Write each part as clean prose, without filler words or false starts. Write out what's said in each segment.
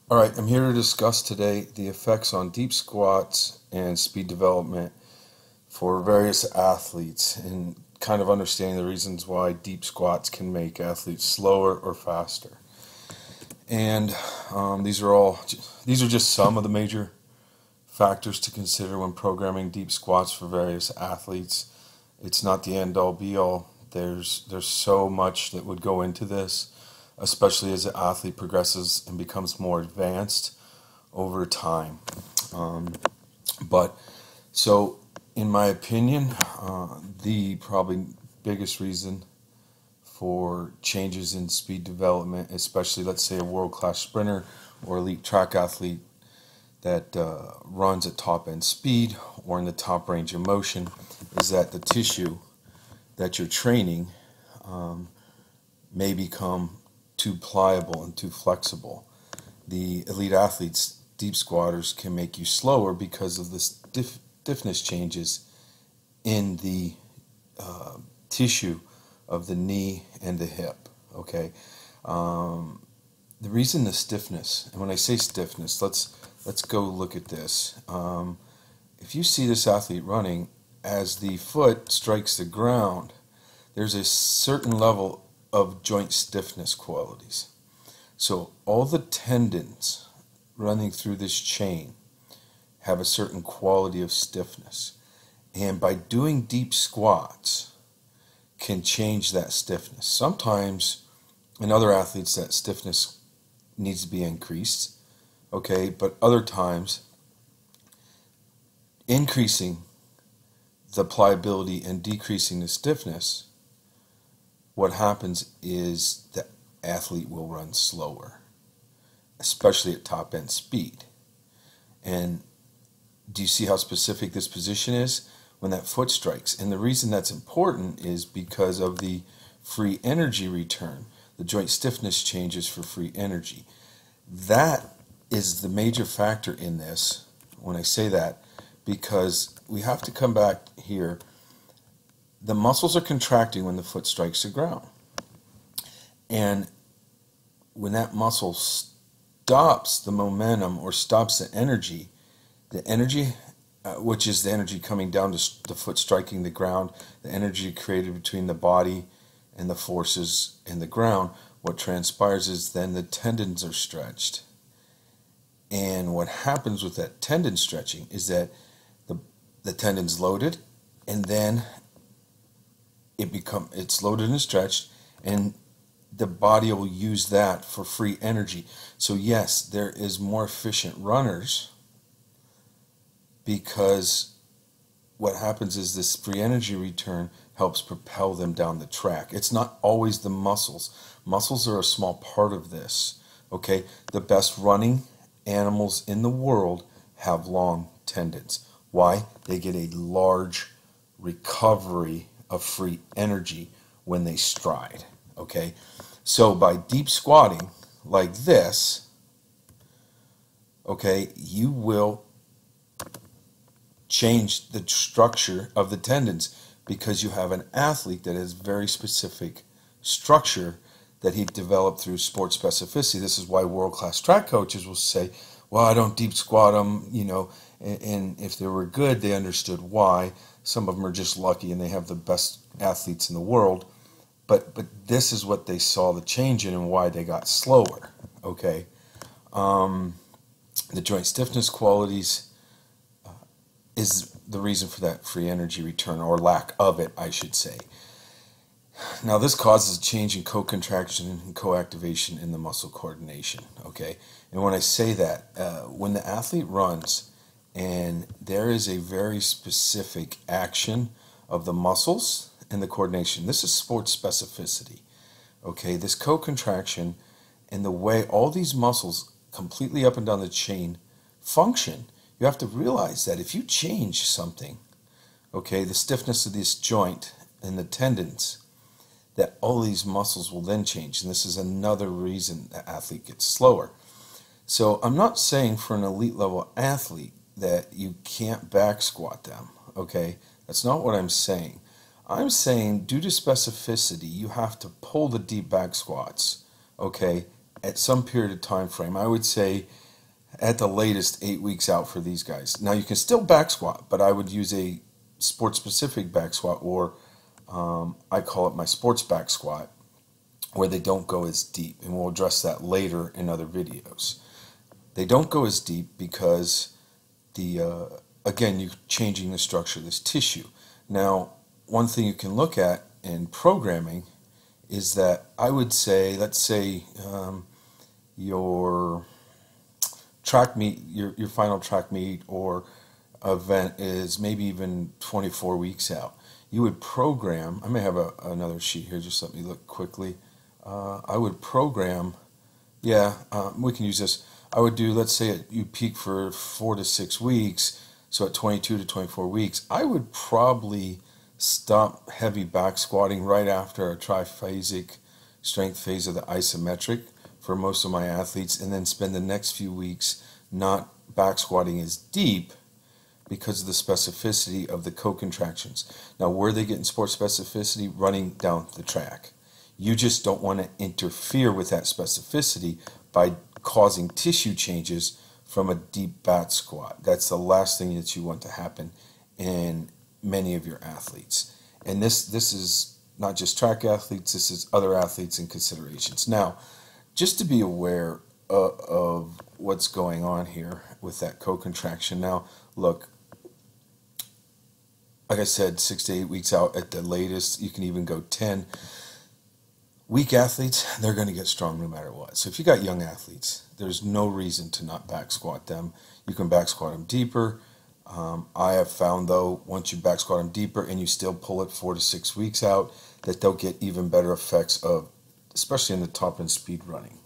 All right, I'm here to discuss today the effects on deep squats and speed development for various athletes and kind of understanding the reasons why deep squats can make athletes slower or faster. And these are just some of the major factors to consider when programming deep squats for various athletes. It's not the end all be all. There's so much that would go into this, especially as the athlete progresses and becomes more advanced over time. Um, but so, in my opinion, the probably biggest reason for changes in speed development, especially let's say a world class sprinter or elite track athlete that runs at top end speed or in the top range of motion, is that the tissue that you're training um, may become too pliable and too flexible. The elite athletes, deep squatters, can make you slower because of the stiffness changes in the uh, tissue of the knee and the hip. Okay, um, the reason the stiffness, and when I say stiffness, let's go look at this. If you see this athlete running, as the foot strikes the ground, there's a certain level of joint stiffness qualities. So all the tendons running through this chain have a certain quality of stiffness. And by doing deep squats can change that stiffness. Sometimes in other athletes that stiffness needs to be increased, okay, but other times increasing the pliability and decreasing the stiffness, what happens is the athlete will run slower, especially at top end speed. And do you see how specific this position is when that foot strikes? And the reason that's important is because of the free energy return. The joint stiffness changes for free energy. That is the major factor in this when I say that, because we have to come back here. The muscles are contracting when the foot strikes the ground. And when that muscle stops the momentum or stops the energy, which is the energy coming down to the foot striking the ground, the energy created between the body and the forces in the ground, what transpires is then the tendons are stretched. And what happens with that tendon stretching is that the, the tendon's loaded, and then it's loaded and stretched, and the body will use that for free energy. So yes, there is more efficient runners because what happens is this free energy return helps propel them down the track. It's not always the muscles. Muscles are a small part of this. Okay, the best running animals in the world have long tendons. Why? They get a large recovery of free energy when they stride. Okay, so by deep squatting like this, okay, you will change the structure of the tendons because you have an athlete that has very specific structure that he developed through sports specificity. This is why world-class track coaches will say, well, I don't deep squat them, and if they were good, they understood why. Some of them are just lucky and they have the best athletes in the world. But this is what they saw the change in and why they got slower, okay? The joint stiffness qualities is the reason for that free energy return, or lack of it, I should say. Now, this causes a change in co-contraction and co-activation in the muscle coordination, okay? And when I say that, when the athlete runs and there is a very specific action of the muscles and the coordination, this is sports specificity, okay? This co-contraction and the way all these muscles completely up and down the chain function, you have to realize that if you change something, okay, the stiffness of this joint and the tendons, that all these muscles will then change. And this is another reason the athlete gets slower. So I'm not saying for an elite level athlete that you can't back squat them, okay? That's not what I'm saying. I'm saying due to specificity, you have to pull the deep back squats, okay, at some period of time frame. I would say at the latest 8 weeks out for these guys. Now you can still back squat, but I would use a sport specific back squat, or I call it my sports back squat, where they don't go as deep, and we'll address that later in other videos. They don't go as deep because again, you're changing the structure of this tissue. Now, one thing you can look at in programming is that I would say, let's say your track meet, your final track meet or event is maybe even 24 weeks out. You would program, I may have another sheet here, just let me look quickly. I would program, we can use this. I would do, let's say you peak for 4 to 6 weeks, so at 22 to 24 weeks, I would probably stop heavy back squatting right after a triphasic strength phase of the isometric for most of my athletes, and then spend the next few weeks not back squatting as deep because of the specificity of the co-contractions. Now, where they get in sports specificity? Running down the track. You just don't want to interfere with that specificity by causing tissue changes from a deep back squat. That's the last thing that you want to happen in many of your athletes. And this is not just track athletes, this is other athletes in considerations. Now, just to be aware of what's going on here with that co-contraction. Now, look, like I said, 6 to 8 weeks out at the latest. You can even go 10. Weak athletes, they're going to get strong no matter what. So if you got young athletes, there's no reason to not back squat them. You can back squat them deeper. I have found, though, once you back squat them deeper and you still pull it 4 to 6 weeks out, that they'll get even better effects of, especially in the top end speed running.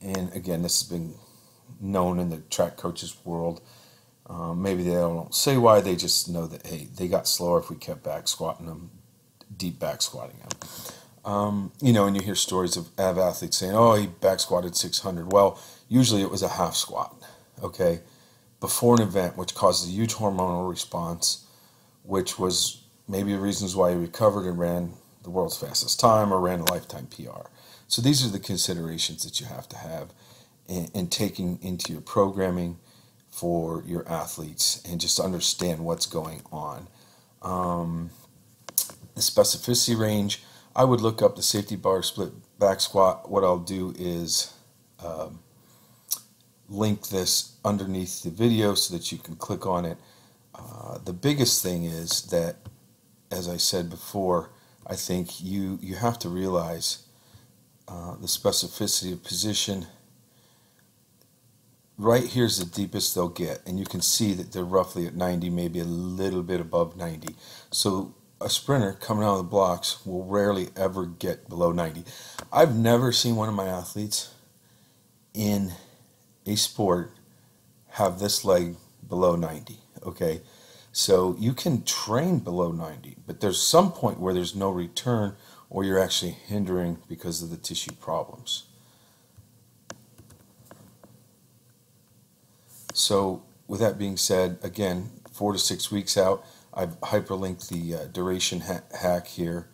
And again, this has been known in the track coaches world. Maybe they don't say why, they just know that, hey, they got slower if we kept back squatting them, deep back squatting them. And you hear stories of athletes saying, oh, he back squatted 600. Well, usually it was a half squat, okay, before an event, which causes a huge hormonal response, which was maybe the reasons why he recovered and ran the world's fastest time or ran a lifetime PR. So these are the considerations that you have to have in taking into your programming for your athletes, and just understand what's going on. The specificity range, I would look up the safety bar split back squat. What I'll do is link this underneath the video so that you can click on it. The biggest thing is that, as I said before, I think you have to realize the specificity of position. Right here's the deepest they'll get, and you can see that they're roughly at 90, maybe a little bit above 90. So a sprinter coming out of the blocks will rarely ever get below 90. I've never seen one of my athletes in a sport have this leg below 90, okay? So you can train below 90, but there's some point where there's no return, or you're actually hindering because of the tissue problems. So with that being said, again, 4 to 6 weeks out, I've hyperlinked the duration hack here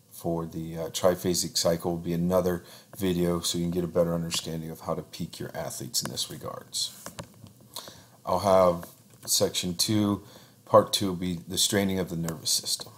for the triphasic cycle. Will be another video so you can get a better understanding of how to peak your athletes in this regards. I'll have section 2, part 2 will be the straining of the nervous system.